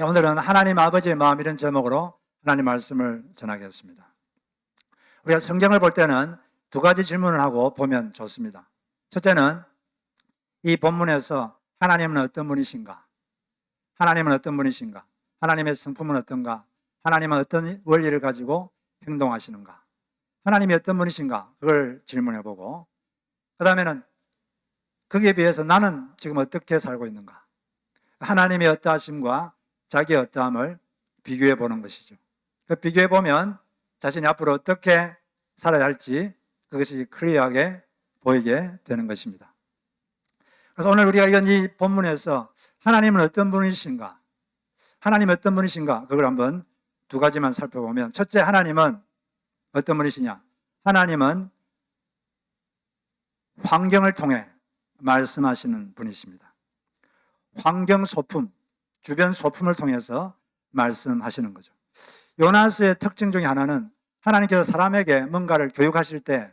오늘은 하나님 아버지의 마음 이런 제목으로 하나님 말씀을 전하겠습니다. 우리가 성경을 볼 때는 두 가지 질문을 하고 보면 좋습니다. 첫째는 이 본문에서 하나님은 어떤 분이신가? 하나님은 어떤 분이신가? 하나님의 성품은 어떤가? 하나님은 어떤 원리를 가지고 행동하시는가? 하나님이 어떤 분이신가? 그걸 질문해보고 그 다음에는 거기에 비해서 나는 지금 어떻게 살고 있는가? 하나님의 어떠하심과 자기의 어떠함을 비교해 보는 것이죠. 그 비교해 보면 자신이 앞으로 어떻게 살아야 할지 그것이 클리어하게 보이게 되는 것입니다. 그래서 오늘 우리가 이런 이 본문에서 하나님은 어떤 분이신가? 하나님은 어떤 분이신가? 그걸 한번 두 가지만 살펴보면 첫째, 하나님은 어떤 분이시냐? 하나님은 환경을 통해 말씀하시는 분이십니다. 환경 소품, 주변 소품을 통해서 말씀하시는 거죠. 요나스의 특징 중에 하나는 하나님께서 사람에게 뭔가를 교육하실 때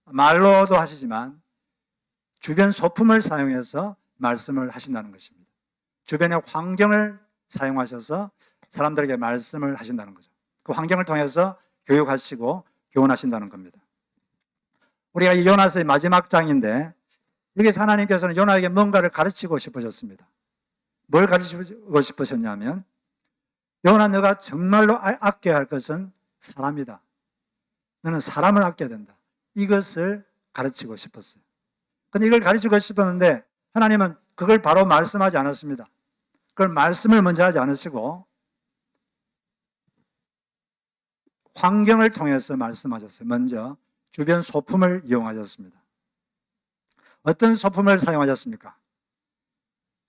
말로도 하시지만 주변 소품을 사용해서 말씀을 하신다는 것입니다. 주변의 환경을 사용하셔서 사람들에게 말씀을 하신다는 거죠. 그 환경을 통해서 교육하시고 교훈하신다는 겁니다. 우리가 이 요나스의 마지막 장인데 여기서 하나님께서는 요나에게 뭔가를 가르치고 싶으셨습니다. 뭘 가르치고 싶으셨냐면 요나, 너가 정말로 아껴야 할 것은 사람이다. 너는 사람을 아껴야 된다. 이것을 가르치고 싶었어요. 근데 이걸 가르치고 싶었는데 하나님은 그걸 바로 말씀하지 않았습니다. 그걸 말씀을 먼저 하지 않으시고 환경을 통해서 말씀하셨어요. 먼저 주변 소품을 이용하셨습니다. 어떤 소품을 사용하셨습니까?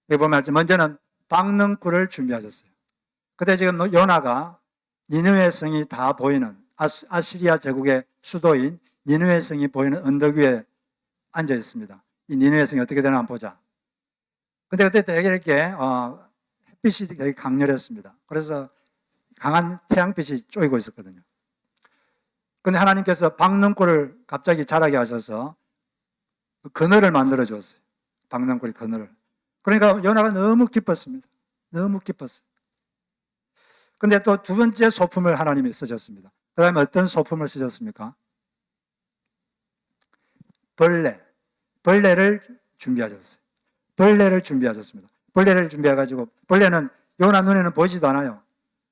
여기 보면 먼저는 박능굴을 준비하셨어요. 그때 지금 요나가 니느웨 성이 다 보이는 아시리아 제국의 수도인 니느웨 성이 보이는 언덕 위에 앉아 있습니다. 이 니느웨 성이 어떻게 되나 한번 보자. 근데 그때 되게 이렇게 햇빛이 되게 강렬했습니다. 그래서 강한 태양빛이 쪼이고 있었거든요. 근데 하나님께서 박능굴을 갑자기 자라게 하셔서 그늘을 만들어 줬어요. 박능굴이 그늘을. 그러니까 요나가 너무 기뻤습니다. 너무 기뻤어요. 근데 또 두 번째 소품을 하나님이 쓰셨습니다. 그 다음에 어떤 소품을 쓰셨습니까? 벌레를 준비하셨어요. 벌레를 준비하셨습니다. 벌레를 준비해가지고, 벌레는 요나 눈에는 보이지도 않아요.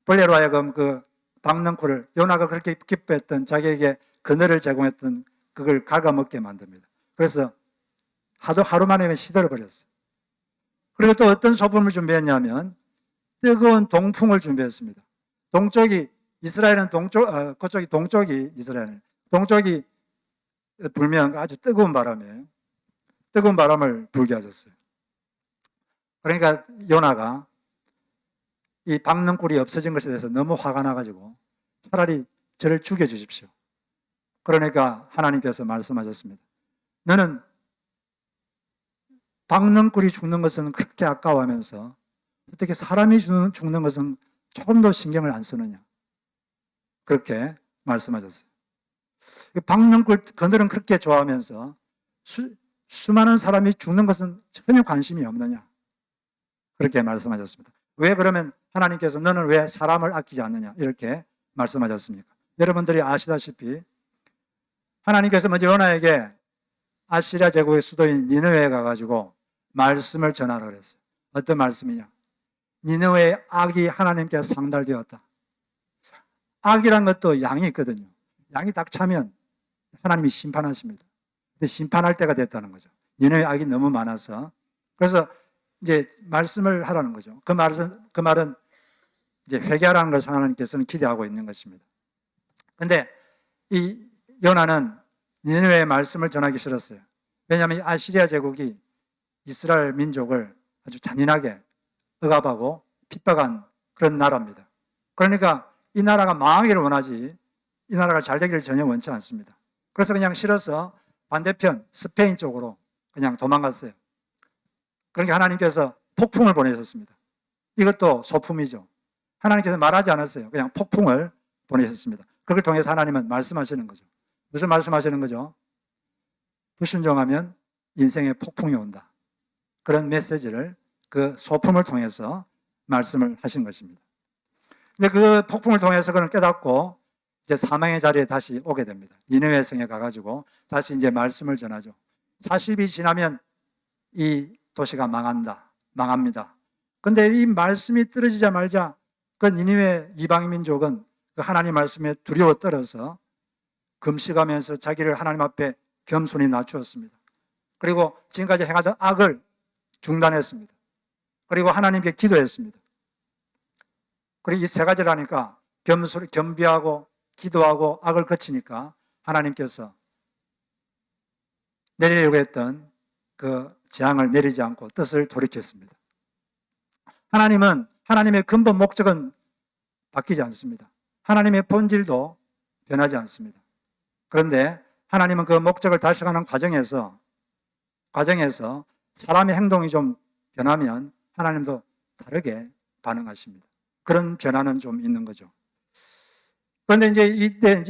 벌레로 하여금 그 박능굴을, 요나가 그렇게 기뻐했던 자기에게 그늘을 제공했던 그걸 갉아먹게 만듭니다. 그래서 하루 만에 시들어버렸어요. 그리고 또 어떤 소품을 준비했냐면 뜨거운 동풍을 준비했습니다. 동쪽이 이스라엘은 그쪽이 동쪽이 이스라엘, 동쪽이 불면 아주 뜨거운 바람이에요. 뜨거운 바람을 불게 하셨어요. 그러니까 요나가 이 박능굴이 없어진 것에 대해서 너무 화가 나가지고 차라리 저를 죽여주십시오. 그러니까 하나님께서 말씀하셨습니다. 너는 박능굴이 죽는 것은 그렇게 아까워하면서 어떻게 사람이 죽는 것은 조금도 신경을 안 쓰느냐. 그렇게 말씀하셨어요. 박능굴 그늘은 그렇게 좋아하면서 수많은 사람이 죽는 것은 전혀 관심이 없느냐. 그렇게 말씀하셨습니다. 왜 그러면 하나님께서 너는 왜 사람을 아끼지 않느냐 이렇게 말씀하셨습니까? 여러분들이 아시다시피 하나님께서 먼저 요나에게 아시리아 제국의 수도인 니느웨에 가가지고 말씀을 전하라 그랬어요. 어떤 말씀이냐? 니느웨의 악이 하나님께 상달되었다. 악이란 것도 양이 있거든요. 양이 딱 차면 하나님이 심판하십니다. 근데 심판할 때가 됐다는 거죠. 니느웨의 악이 너무 많아서. 그래서 이제 말씀을 하라는 거죠. 그 말은 이제 회개하라는 것을 하나님께서는 기대하고 있는 것입니다. 근데 이 요나는 니느웨의 말씀을 전하기 싫었어요. 왜냐하면 아시리아 제국이 이스라엘 민족을 아주 잔인하게 억압하고 핍박한 그런 나라입니다. 그러니까 이 나라가 망하기를 원하지 이 나라가 잘 되기를 전혀 원치 않습니다. 그래서 그냥 싫어서 반대편 스페인 쪽으로 그냥 도망갔어요. 그러니까 하나님께서 폭풍을 보내셨습니다. 이것도 소품이죠. 하나님께서 말하지 않았어요. 그냥 폭풍을 보내셨습니다. 그걸 통해서 하나님은 말씀하시는 거죠. 무슨 말씀하시는 거죠? 불순종하면 인생에 폭풍이 온다. 그런 메시지를 그 소품을 통해서 말씀을 하신 것입니다. 근데 그 폭풍을 통해서 그는 깨닫고 이제 사망의 자리에 다시 오게 됩니다. 니느웨 성에 가가지고 다시 이제 말씀을 전하죠. 40이 지나면 이 도시가 망합니다. 근데 이 말씀이 떨어지자 말자 그 니느웨 이방 민족은 그 하나님 말씀에 두려워 떨어서 금식하면서 자기를 하나님 앞에 겸손히 낮추었습니다. 그리고 지금까지 행하던 악을 중단했습니다. 그리고 하나님께 기도했습니다. 그리고 이 세 가지를 하니까 겸비하고 기도하고 악을 거치니까 하나님께서 내리려고 했던 그 재앙을 내리지 않고 뜻을 돌이켰습니다. 하나님은 하나님의 근본 목적은 바뀌지 않습니다. 하나님의 본질도 변하지 않습니다. 그런데 하나님은 그 목적을 달성하는 과정에서 사람의 행동이 좀 변하면 하나님도 다르게 반응하십니다. 그런 변화는 좀 있는 거죠. 그런데 이때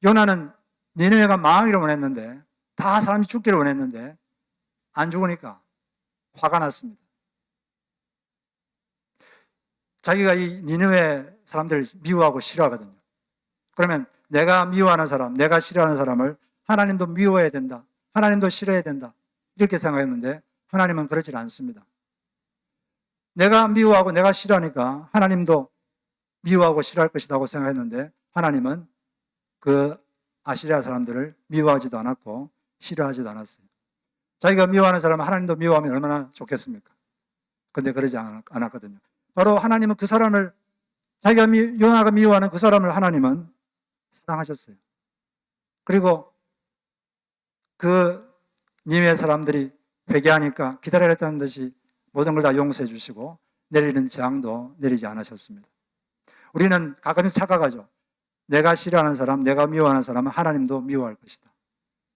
요나는 니느웨가 망하기를 원했는데, 다 사람이 죽기를 원했는데 안 죽으니까 화가 났습니다. 자기가 이 니느웨 사람들을 미워하고 싫어하거든요. 그러면 내가 미워하는 사람, 내가 싫어하는 사람을 하나님도 미워해야 된다, 하나님도 싫어해야 된다, 이렇게 생각했는데 하나님은 그렇지 않습니다. 내가 미워하고 내가 싫어하니까 하나님도 미워하고 싫어할 것이라고 생각했는데 하나님은 그 아시리아 사람들을 미워하지도 않았고 싫어하지도 않았어요. 자기가 미워하는 사람은 하나님도 미워하면 얼마나 좋겠습니까? 그런데 그러지 않았거든요. 바로 하나님은 그 사람을, 요나가 미워하는 그 사람을 하나님은 사랑하셨어요. 그리고 그 니느웨 사람들이 회개하니까 기다렸다는 듯이 모든 걸 다 용서해 주시고 내리는 재앙도 내리지 않으셨습니다. 우리는 가끔 착각하죠. 내가 싫어하는 사람, 내가 미워하는 사람은 하나님도 미워할 것이다.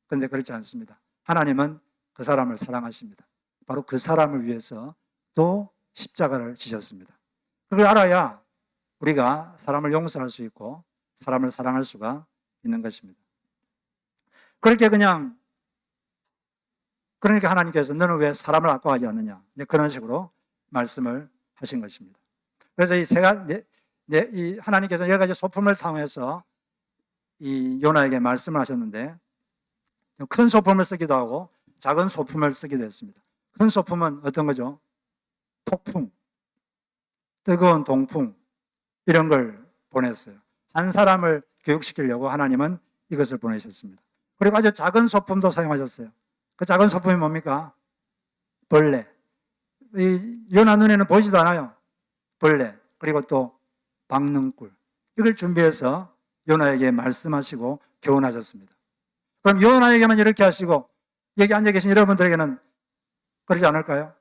그런데 그렇지 않습니다. 하나님은 그 사람을 사랑하십니다. 바로 그 사람을 위해서 또 십자가를 지셨습니다. 그걸 알아야 우리가 사람을 용서할 수 있고 사람을 사랑할 수가 있는 것입니다. 그러니까 하나님께서 너는 왜 사람을 아까워하지 않느냐, 그런 식으로 말씀을 하신 것입니다. 그래서 이 하나님께서 여러 가지 소품을 통해서 이 요나에게 말씀을 하셨는데, 큰 소품을 쓰기도 하고 작은 소품을 쓰기도 했습니다. 큰 소품은 어떤 거죠? 폭풍, 뜨거운 동풍, 이런 걸 보냈어요. 한 사람을 교육시키려고 하나님은 이것을 보내셨습니다. 그리고 아주 작은 소품도 사용하셨어요. 그 작은 소품이 뭡니까? 벌레. 이 요나 눈에는 보이지도 않아요. 벌레. 그리고 또 박능꿀. 이걸 준비해서 요나에게 말씀하시고 교훈하셨습니다. 그럼 요나에게만 이렇게 하시고 여기 앉아 계신 여러분들에게는 그러지 않을까요?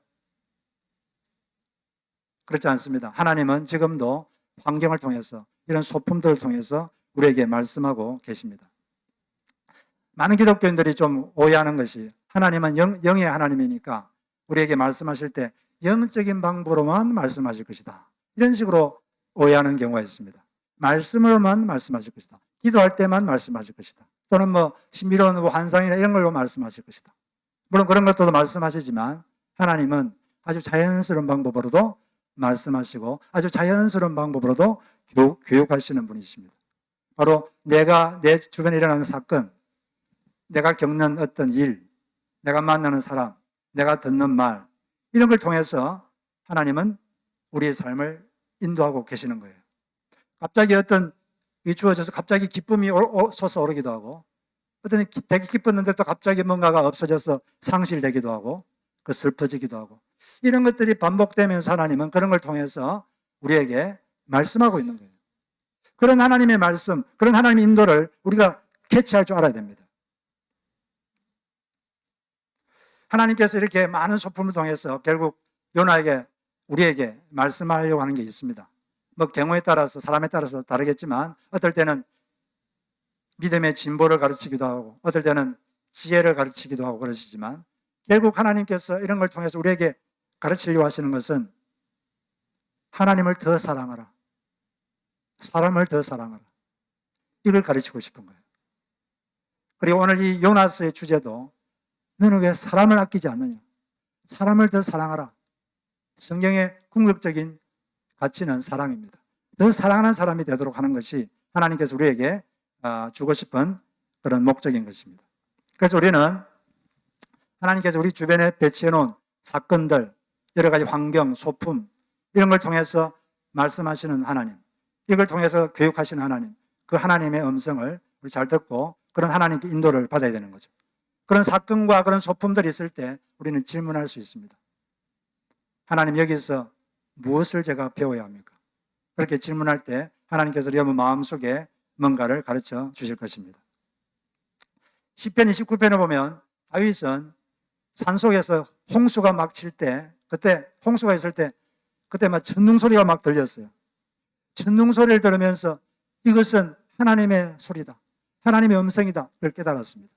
그렇지 않습니다. 하나님은 지금도 환경을 통해서, 이런 소품들을 통해서 우리에게 말씀하고 계십니다. 많은 기독교인들이 좀 오해하는 것이, 하나님은 영의 하나님이니까 우리에게 말씀하실 때 영적인 방법으로만 말씀하실 것이다, 이런 식으로 오해하는 경우가 있습니다. 말씀으로만 말씀하실 것이다, 기도할 때만 말씀하실 것이다, 또는 신비로운 환상이나 이런 걸로 말씀하실 것이다. 물론 그런 것도 말씀하시지만 하나님은 아주 자연스러운 방법으로도 말씀하시고 아주 자연스러운 방법으로도 교육하시는 분이십니다. 바로 내가 내 주변에 일어나는 사건, 내가 겪는 어떤 일, 내가 만나는 사람, 내가 듣는 말, 이런 걸 통해서 하나님은 우리의 삶을 인도하고 계시는 거예요. 갑자기 어떤 이 주어져서 갑자기 기쁨이 솟아오르기도 하고, 어떤 되게 기뻤는데 또 갑자기 뭔가가 없어져서 상실되기도 하고, 그 슬퍼지기도 하고, 이런 것들이 반복되면서 하나님은 그런 걸 통해서 우리에게 말씀하고 있는 거예요. 그런 하나님의 말씀, 그런 하나님의 인도를 우리가 캐치할 줄 알아야 됩니다. 하나님께서 이렇게 많은 소품을 통해서 결국 요나에게, 우리에게 말씀하려고 하는 게 있습니다. 경우에 따라서, 사람에 따라서 다르겠지만 어떨 때는 믿음의 진보를 가르치기도 하고 어떨 때는 지혜를 가르치기도 하고 그러시지만, 결국 하나님께서 이런 걸 통해서 우리에게 가르치려고 하시는 것은 하나님을 더 사랑하라, 사람을 더 사랑하라, 이걸 가르치고 싶은 거예요. 그리고 오늘 이 요나스의 주제도 너는 왜 사람을 아끼지 않느냐, 사람을 더 사랑하라, 성경의 궁극적인 가치는 사랑입니다. 더 사랑하는 사람이 되도록 하는 것이 하나님께서 우리에게 주고 싶은 그런 목적인 것입니다. 그래서 우리는 하나님께서 우리 주변에 배치해 놓은 사건들, 여러 가지 환경, 소품 이런 걸 통해서 말씀하시는 하나님, 이걸 통해서 교육하시는 하나님, 그 하나님의 음성을 우리 잘 듣고 그런 하나님께 인도를 받아야 되는 거죠. 그런 사건과 그런 소품들이 있을 때 우리는 질문할 수 있습니다. 하나님, 여기서 무엇을 제가 배워야 합니까? 그렇게 질문할 때 하나님께서 여러분 마음속에 뭔가를 가르쳐 주실 것입니다. 시편 29편에 보면 다윗은 산속에서 홍수가 막 칠 때, 그때 홍수가 있을 때 그때 막 천둥 소리가 막 들렸어요. 천둥 소리를 들으면서 이것은 하나님의 소리다, 하나님의 음성이다, 그걸 깨달았습니다.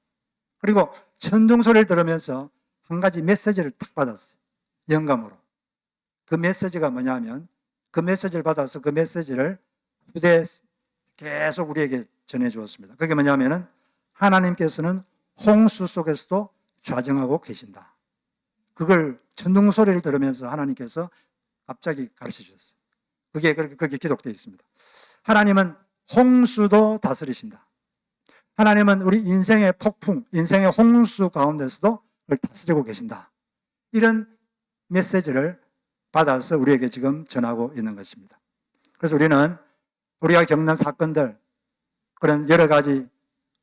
그리고 천둥 소리를 들으면서 한 가지 메시지를 탁 받았어요. 영감으로. 그 메시지가 뭐냐면, 그 메시지를 받아서 그 메시지를 후대에 계속 우리에게 전해 주었습니다. 그게 뭐냐면은 하나님께서는 홍수 속에서도 좌정하고 계신다. 그걸 천둥 소리를 들으면서 하나님께서 갑자기 가르쳐 주셨어요. 그게 기록되어 있습니다. 하나님은 홍수도 다스리신다. 하나님은 우리 인생의 폭풍, 인생의 홍수 가운데서도 그걸 다스리고 계신다. 이런 메시지를 받아서 우리에게 지금 전하고 있는 것입니다. 그래서 우리는 우리가 겪는 사건들, 그런 여러 가지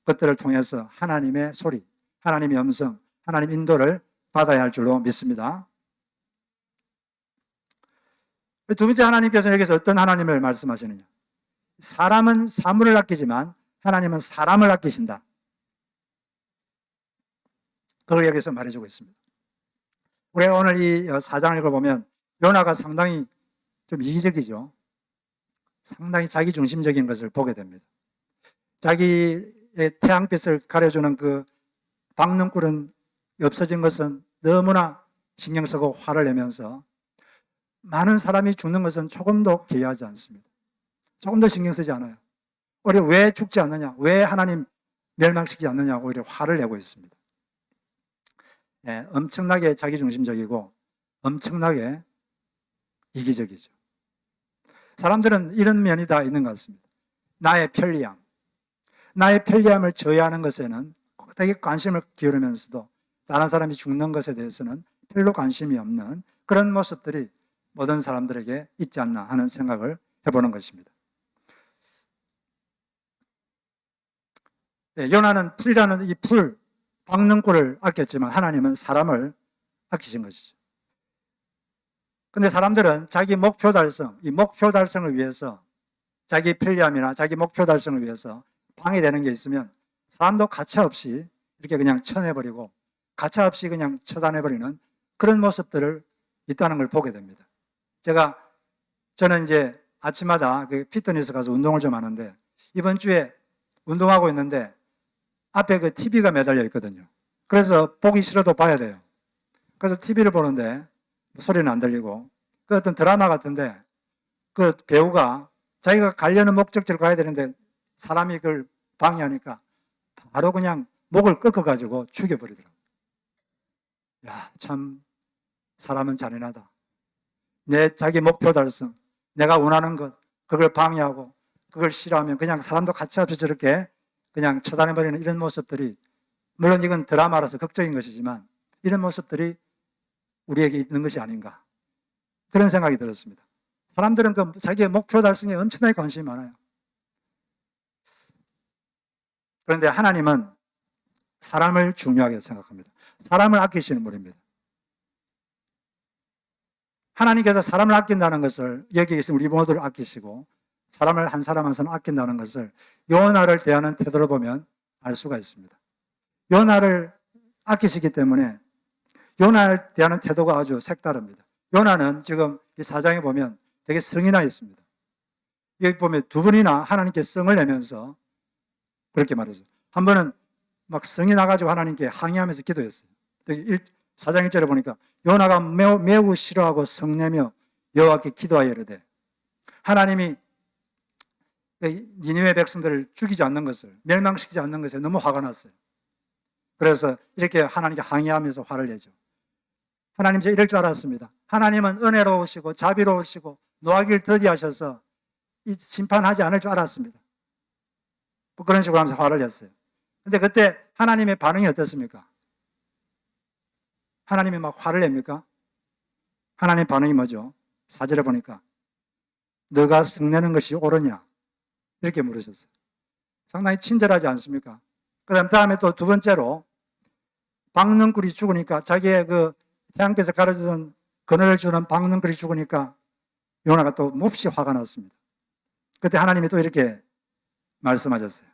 것들을 통해서 하나님의 소리, 하나님의 음성, 하나님의 인도를 받아야 할 줄로 믿습니다. 두 번째, 하나님께서는 여기서 어떤 하나님을 말씀하시느냐? 사람은 사물을 아끼지만 하나님은 사람을 아끼신다. 그걸 여기서 말해주고 있습니다. 우리가 오늘 이 4장을 읽어보면 요나가 상당히 좀 이기적이죠. 상당히 자기중심적인 것을 보게 됩니다. 자기의 태양빛을 가려주는 그 박능굴은 없어진 것은 너무나 신경 쓰고 화를 내면서 많은 사람이 죽는 것은 조금도 기이하지 않습니다. 조금도 신경 쓰지 않아요. 오히려 왜 죽지 않느냐, 왜 하나님 멸망시키지 않느냐고 오히려 화를 내고 있습니다. 네, 엄청나게 자기중심적이고 엄청나게 이기적이죠. 사람들은 이런 면이 다 있는 것 같습니다. 나의 편리함을 저해하는 것에는 되게 관심을 기울이면서도 다른 사람이 죽는 것에 대해서는 별로 관심이 없는 그런 모습들이 모든 사람들에게 있지 않나 하는 생각을 해보는 것입니다. 네, 요나는 풀이라는 이 박능굴을 아꼈지만 하나님은 사람을 아끼신 것이죠. 근데 사람들은 자기 목표 달성, 이 목표 달성을 위해서 자기 편리함이나 자기 목표 달성을 위해서 방해되는 게 있으면 사람도 가차없이 이렇게 그냥 쳐내버리고 가차없이 그냥 처단해버리는 그런 모습들을 있다는 걸 보게 됩니다. 저는 이제 아침마다 그 피트니스 가서 운동을 좀 하는데 이번 주에 운동하고 있는데 앞에 그 TV가 매달려 있거든요. 그래서 보기 싫어도 봐야 돼요. 그래서 TV를 보는데 소리는 안 들리고 그 어떤 드라마 같은데 그 배우가 자기가 가려는 목적지를 가야 되는데 사람이 그걸 방해하니까 바로 그냥 목을 꺾어가지고 죽여버리더라고요. 야, 참 사람은 잔인하다. 자기 목표 달성, 내가 원하는 것, 그걸 방해하고 그걸 싫어하면 그냥 사람도 가차없이 저렇게 그냥 처단해버리는 이런 모습들이, 물론 이건 드라마라서 극적인 것이지만 이런 모습들이 우리에게 있는 것이 아닌가, 그런 생각이 들었습니다. 사람들은 그 자기의 목표 달성에 엄청나게 관심이 많아요. 그런데 하나님은 사람을 중요하게 생각합니다. 사람을 아끼시는 분입니다. 하나님께서 사람을 아낀다는 것을, 여기 계신 우리 모두를 아끼시고 사람을 한 사람 한 사람 아낀다는 것을 요나를 대하는 태도를 보면 알 수가 있습니다. 요나를 아끼시기 때문에 요나를 대하는 태도가 아주 색다릅니다. 요나는 지금 이 4장에 보면 되게 성이 나 있습니다. 여기 보면 두 번이나 하나님께 성을 내면서 그렇게 말했어요. 한 번은 막 성이 나가지고 하나님께 항의하면서 기도했어요. 4장 1절에 보니까 요나가 매우 싫어하고 성내며 여호와께 기도하여 이르되, 하나님이 니느웨 백성들을 죽이지 않는 것을, 멸망시키지 않는 것에 너무 화가 났어요. 그래서 이렇게 하나님께 항의하면서 화를 내죠. 하나님 저 이럴 줄 알았습니다. 하나님은 은혜로우시고 자비로우시고 노하기를 더디하셔서 이 심판하지 않을 줄 알았습니다. 뭐 그런 식으로 하면서 화를 냈어요. 근데 그때 하나님의 반응이 어떻습니까? 하나님이 막 화를 냅니까? 하나님의 반응이 뭐죠? 4절에 보니까 너가 성내는 것이 옳으냐? 이렇게 물으셨어요. 상당히 친절하지 않습니까? 그 다음에 또 두 번째로 박능꿀이 죽으니까 자기의 그 태양빛에 가려주던 그늘을 주는 박능꿀이 죽으니까 요나가 또 몹시 화가 났습니다. 그때 하나님이 또 이렇게 말씀하셨어요.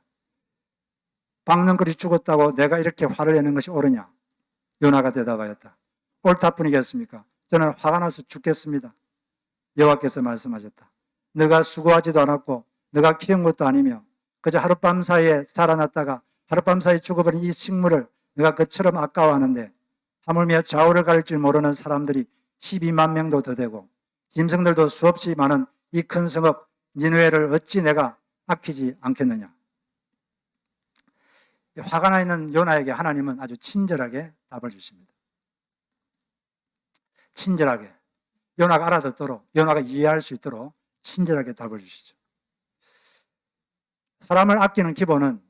박능꿀이 죽었다고 내가 이렇게 화를 내는 것이 옳으냐? 요나가 대답하였다. 옳다뿐이겠습니까? 저는 화가 나서 죽겠습니다. 여호와께서 말씀하셨다. 너가 수고하지도 않았고 너가 키운 것도 아니며 그저 하룻밤 사이에 자라났다가 하룻밤 사이에 죽어버린 이 식물을 너가 그처럼 아까워하는데 하물며 좌우를 가릴 줄 모르는 사람들이 12만 명도 더 되고 짐승들도 수없이 많은 이 큰 성읍 니느웨를 어찌 내가 아끼지 않겠느냐. 화가 나 있는 요나에게 하나님은 아주 친절하게 답을 주십니다. 친절하게 요나가 알아듣도록 요나가 이해할 수 있도록 친절하게 답을 주시죠. 사람을 아끼는 기본은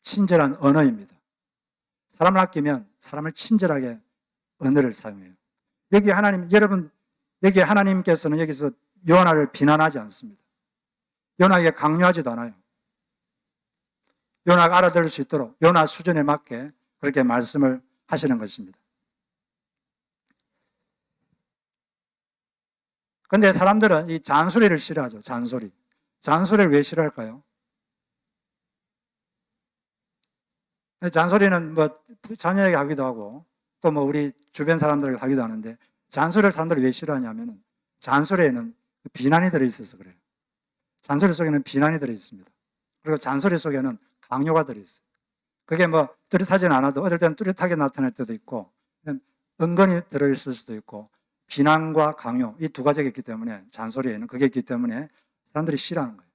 친절한 언어입니다. 사람을 아끼면 사람을 친절하게 언어를 사용해요. 여기 하나님께서는 여기서 요나를 비난하지 않습니다. 요나에게 강요하지도 않아요. 요나가 알아들을 수 있도록 요나 수준에 맞게 그렇게 말씀을 하시는 것입니다. 그런데 사람들은 이 잔소리를 싫어하죠. 잔소리를 왜 싫어할까요? 잔소리는 뭐 자녀에게 하기도 하고 또 뭐 우리 주변 사람들에게 하기도 하는데 잔소리를 사람들이 왜 싫어하냐면 잔소리에는 비난이 들어있어서 그래요. 잔소리 속에는 비난이 들어있습니다. 그리고 잔소리 속에는 강요가 들어있어요. 그게 뭐 뚜렷하지는 않아도 어떨 때는 뚜렷하게 나타날 때도 있고 은근히 들어있을 수도 있고 비난과 강요 이 두 가지가 있기 때문에 잔소리에는 그게 있기 때문에 사람들이 싫어하는 거예요.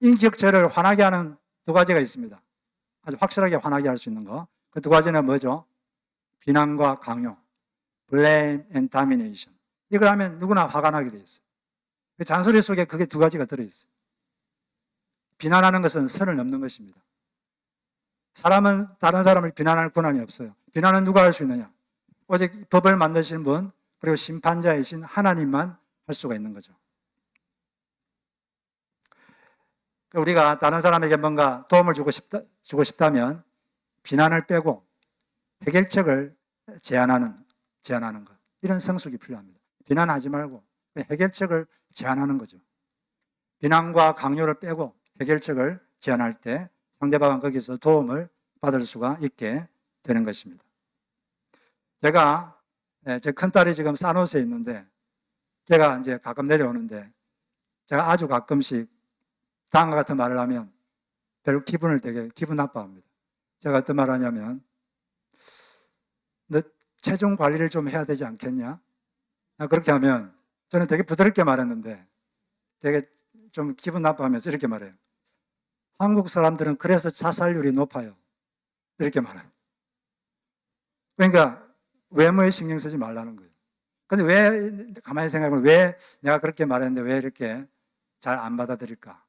인격체를 화나게 하는 두 가지가 있습니다. 아주 확실하게 화나게 할 수 있는 거. 그 두 가지는 뭐죠? 비난과 강요. blame and domination. 이걸 하면 누구나 화가 나게 돼 있어요. 잔소리 속에 그게 두 가지가 들어있어요. 비난하는 것은 선을 넘는 것입니다. 사람은 다른 사람을 비난할 권한이 없어요. 비난은 누가 할 수 있느냐? 오직 법을 만드신 분, 그리고 심판자이신 하나님만 할 수가 있는 거죠. 우리가 다른 사람에게 뭔가 도움을 주고 싶다면 비난을 빼고 해결책을 제안하는 것. 이런 성숙이 필요합니다. 비난하지 말고 해결책을 제안하는 거죠. 비난과 강요를 빼고 해결책을 제안할 때 상대방은 거기서 도움을 받을 수가 있게 되는 것입니다. 제가 제 큰딸이 지금 산호세에 있는데 걔가 이제 가끔 내려오는데 제가 아주 가끔씩 다음과 같은 말을 하면 별로 기분 나빠합니다. 제가 어떤 말 하냐면 너 체중 관리를 좀 해야 되지 않겠냐? 그렇게 하면 저는 되게 부드럽게 말했는데 되게 좀 기분 나빠하면서 이렇게 말해요. 한국 사람들은 그래서 자살률이 높아요. 이렇게 말해요. 그러니까 외모에 신경 쓰지 말라는 거예요. 근데 왜 가만히 생각해보면 왜 내가 그렇게 말했는데 왜 이렇게 잘 안 받아들일까?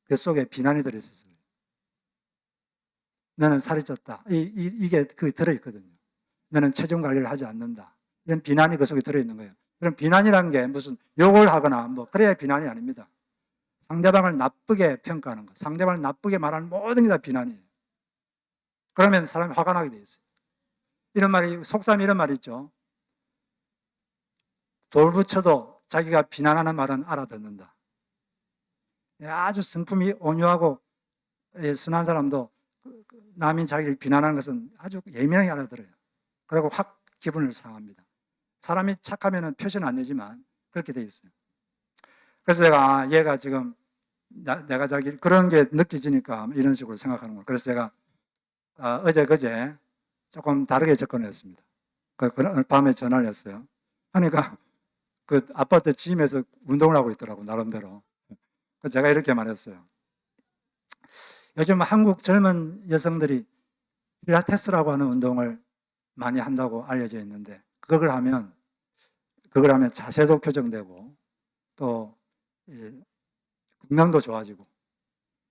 그 속에 비난이 들어있었어요. 너는 살이 쪘다. 이게 그 들어있거든요. 너는 체중 관리를 하지 않는다. 이런 비난이 그 속에 들어있는 거예요. 그럼 비난이라는 게 무슨 욕을 하거나 뭐 그래야 비난이 아닙니다. 상대방을 나쁘게 평가하는 것, 상대방을 나쁘게 말하는 모든 게 다 비난이에요. 그러면 사람이 화가 나게 돼 있어요. 이런 말이, 속담이 이런 말이 있죠. 돌붙여도 자기가 비난하는 말은 알아듣는다. 아주 성품이 온유하고 순한 사람도 남이 자기를 비난하는 것은 아주 예민하게 알아들어요. 그리고 확 기분을 상합니다. 사람이 착하면 표시는 안 내지만 그렇게 돼 있어요. 그래서 제가 얘가 지금 내가 자기 그런 게 느껴지니까 이런 식으로 생각하는 거예요. 그래서 제가 어제 그제 조금 다르게 접근했습니다. 밤에 전화를 했어요. 하니까 그 아파트 짐에서 운동을 하고 있더라고 나름대로. 그래서 제가 이렇게 말했어요. 요즘 한국 젊은 여성들이 필라테스라고 하는 운동을 많이 한다고 알려져 있는데, 그걸 하면 자세도 교정되고, 또 건강도 좋아지고,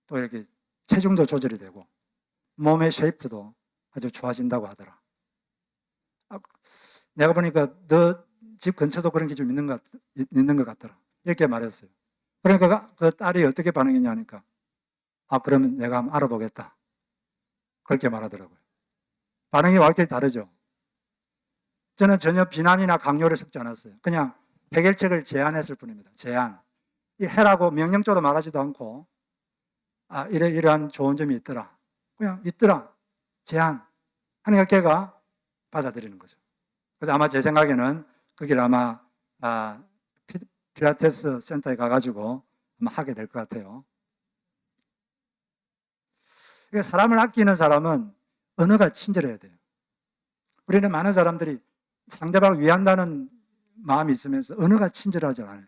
또 이렇게 체중도 조절이 되고, 몸의 쉐이프도 아주 좋아진다고 하더라. 내가 보니까 너 집 근처도 그런 게 좀 있는 것 같더라. 이렇게 말했어요. 그러니까 그 딸이 어떻게 반응했냐 하니까, 그러면 내가 한번 알아보겠다. 그렇게 말하더라고요. 반응이 완전히 다르죠. 저는 전혀 비난이나 강요를 섞지 않았어요. 그냥 해결책을 제안했을 뿐입니다. 제안. 이 해라고 명령적으로 말하지도 않고, 이러한 좋은 점이 있더라. 그냥 있더라. 제안. 하니까 걔가 받아들이는 거죠. 그래서 아마 제 생각에는 거기를 아마 필라테스 센터에 가가지고 아마 하게 될 것 같아요. 사람을 아끼는 사람은 언어가 친절해야 돼요. 우리는 많은 사람들이 상대방을 위한다는 마음이 있으면서 언어가 친절하지 않아요.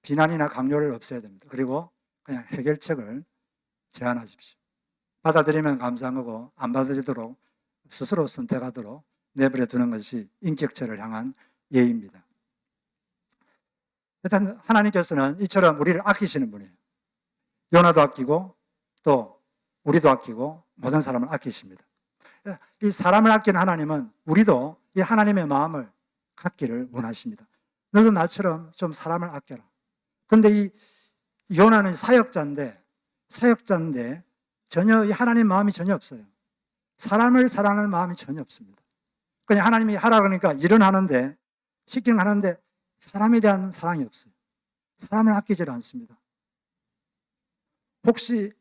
비난이나 강요를 없애야 됩니다. 그리고 그냥 해결책을 제안하십시오. 받아들이면 감사한 거고, 안 받아들이도록 스스로 선택하도록 내버려 두는 것이 인격체를 향한 예의입니다. 일단 하나님께서는 이처럼 우리를 아끼시는 분이에요. 요나도 아끼고 또 우리도 아끼고 모든 사람을 아끼십니다. 이 사람을 아끼는 하나님은 우리도 이 하나님의 마음을 갖기를 원하십니다. 너도 나처럼 좀 사람을 아껴라. 그런데 이 요나는 사역자인데 전혀 이 하나님 마음이 전혀 없어요. 사람을 사랑하는 마음이 전혀 없습니다. 그냥 하나님이 하라 그러니까 일은 하는데, 시키는 하는데 사람에 대한 사랑이 없어요. 사람을 아끼질 않습니다. 혹시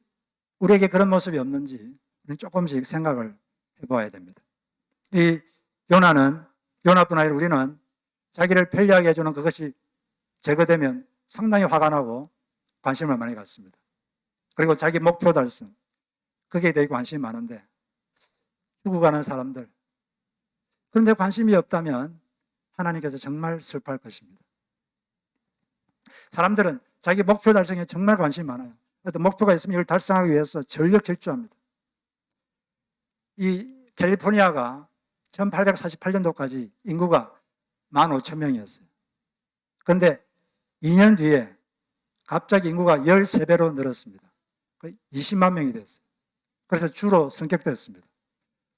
우리에게 그런 모습이 없는지 조금씩 생각을 해봐야 됩니다. 이 요나뿐 아니라 우리는 자기를 편리하게 해주는 그것이 제거되면 상당히 화가 나고 관심을 많이 갖습니다. 그리고 자기 목표 달성, 거기에 대해 관심이 많은데 죽어가는 사람들, 그런데 관심이 없다면 하나님께서 정말 슬퍼할 것입니다. 사람들은 자기 목표 달성에 정말 관심이 많아요. 어떤 목표가 있으면 이걸 달성하기 위해서 전력 질주합니다. 이 캘리포니아가 1848년도까지 인구가 15,000명이었어요. 그런데 2년 뒤에 갑자기 인구가 13배로 늘었습니다. 20만 명이 됐어요. 그래서 주로 성격됐습니다.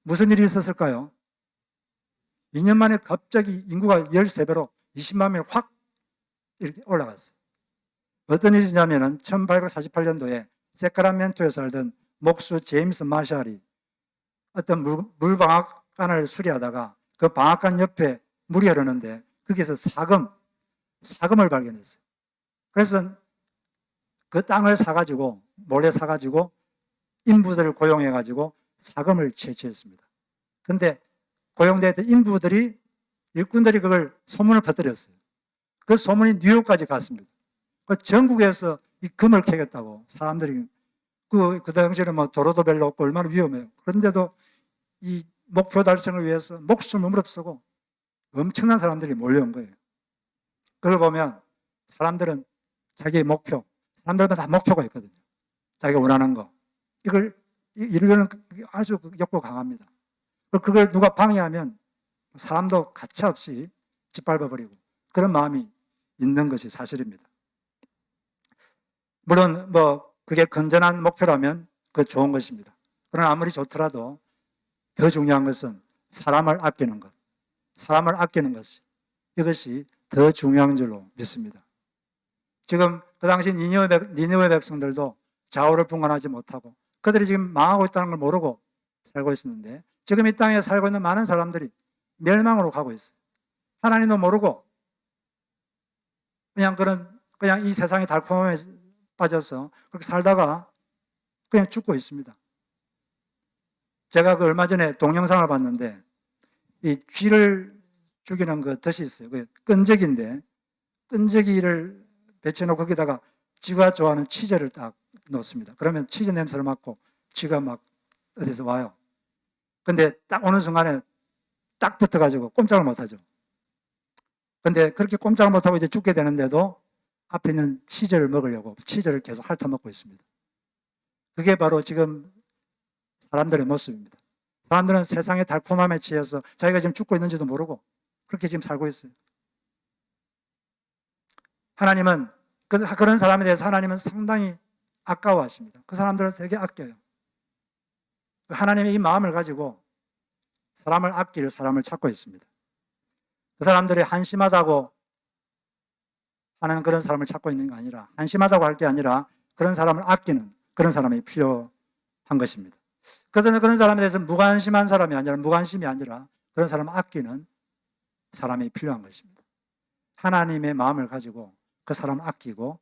무슨 일이 있었을까요? 2년 만에 갑자기 인구가 13배로 20만 명이 확 이렇게 올라갔어요. 어떤 일이 있냐면 1848년도에 세크라멘토에 살던 목수 제임스 마샬이 어떤 물방앗간을 수리하다가 그 방앗간 옆에 물이 흐르는데 거기서 사금을 발견했어요. 그래서 그 땅을 사가지고 몰래 사가지고 인부들을 고용해가지고 사금을 채취했습니다. 그런데 고용됐던 일꾼들이 그걸 소문을 퍼뜨렸어요. 그 소문이 뉴욕까지 갔습니다. 전국에서 이 금을 캐겠다고 사람들이 그 당시에는 뭐 도로도 별로 없고 얼마나 위험해요. 그런데도 이 목표 달성을 위해서 목숨을 무릅쓰고 엄청난 사람들이 몰려온 거예요. 그걸 보면 사람들은 자기의 목표, 사람들마다 다 목표가 있거든요. 자기가 원하는 거. 이걸 이루려는 아주 욕구가 강합니다. 그걸 누가 방해하면 사람도 가차없이 짓밟아버리고 그런 마음이 있는 것이 사실입니다. 물론 그게 건전한 목표라면 그 좋은 것입니다. 그러나 아무리 좋더라도 더 중요한 것은 사람을 아끼는 것. 사람을 아끼는 것이 이것이 더 중요한 줄로 믿습니다. 지금 그 당시 니느웨 백성들도 좌우를 분간하지 못하고 그들이 지금 망하고 있다는 걸 모르고 살고 있었는데 지금 이 땅에 살고 있는 많은 사람들이 멸망으로 가고 있어요. 하나님도 모르고 그냥 이 세상의 달콤함에 빠져서 그렇게 살다가 그냥 죽고 있습니다. 제가 얼마 전에 동영상을 봤는데 이 쥐를 죽이는 그 덫이 있어요. 그 끈적이인데 끈적이를 배치해놓고 거기다가 쥐가 좋아하는 치즈를 딱 넣습니다. 그러면 치즈 냄새를 맡고 쥐가 막 어디서 와요. 근데 딱 오는 순간에 딱 붙어가지고 꼼짝을 못하죠. 근데 그렇게 꼼짝을 못하고 이제 죽게 되는데도 앞에 있는 치즈를 먹으려고 치즈를 계속 핥아먹고 있습니다. 그게 바로 지금 사람들의 모습입니다. 사람들은 세상의 달콤함에 취해서 자기가 지금 죽고 있는지도 모르고 그렇게 지금 살고 있어요. 하나님은 그런 사람에 대해서 하나님은 상당히 아까워하십니다. 그 사람들을 되게 아껴요. 하나님의 이 마음을 가지고 사람을 아낄 사람을 찾고 있습니다. 그 사람들이 한심하다고 하는 그런 사람을 찾고 있는 게 아니라, 한심하다고 할 게 아니라 그런 사람을 아끼는 그런 사람이 필요한 것입니다. 그런 사람에 대해서 무관심한 사람이 아니라, 무관심이 아니라 그런 사람을 아끼는 사람이 필요한 것입니다. 하나님의 마음을 가지고 그 사람을 아끼고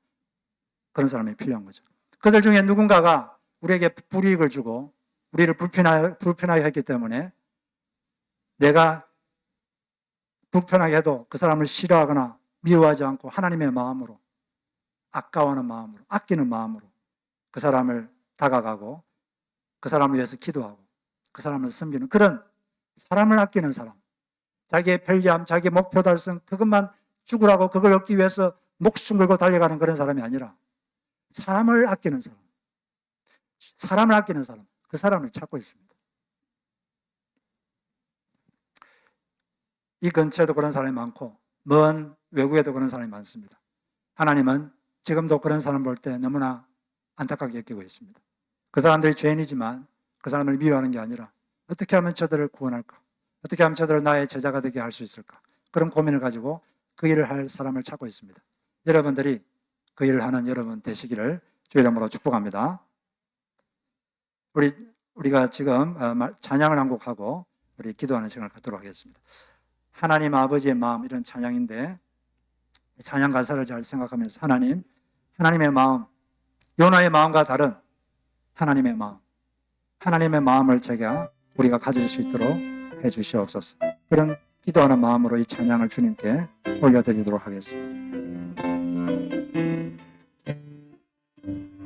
그런 사람이 필요한 거죠. 그들 중에 누군가가 우리에게 불이익을 주고 우리를 불편하게 했기 때문에 내가 불편하게 해도 그 사람을 싫어하거나 미워하지 않고 하나님의 마음으로, 아까워하는 마음으로, 아끼는 마음으로 그 사람을 다가가고 그 사람을 위해서 기도하고 그 사람을 섬기는 그런 사람을 아끼는 사람, 자기의 편리함, 자기의 목표 달성, 그것만 죽으라고 그걸 얻기 위해서 목숨 걸고 달려가는 그런 사람이 아니라 사람을 아끼는 사람, 사람을 아끼는 사람, 그 사람을 찾고 있습니다. 이 근처에도 그런 사람이 많고 먼 외국에도 그런 사람이 많습니다. 하나님은 지금도 그런 사람 볼 때 너무나 안타깝게 여기고 있습니다. 그 사람들이 죄인이지만 그 사람을 미워하는 게 아니라 어떻게 하면 저들을 구원할까? 어떻게 하면 저들을 나의 제자가 되게 할 수 있을까? 그런 고민을 가지고 그 일을 할 사람을 찾고 있습니다. 여러분들이 그 일을 하는 여러분 되시기를 주의 이름으로 축복합니다. 우리가 지금 찬양을 한 곡 하고 우리 기도하는 시간을 갖도록 하겠습니다. 하나님 아버지의 마음, 이런 찬양인데 찬양 가사를 잘 생각하면서 하나님의 마음, 요나의 마음과 다른 하나님의 마음, 하나님의 마음을 우리가 가질 수 있도록 해 주시옵소서. 그런 기도하는 마음으로 이 찬양을 주님께 올려드리도록 하겠습니다.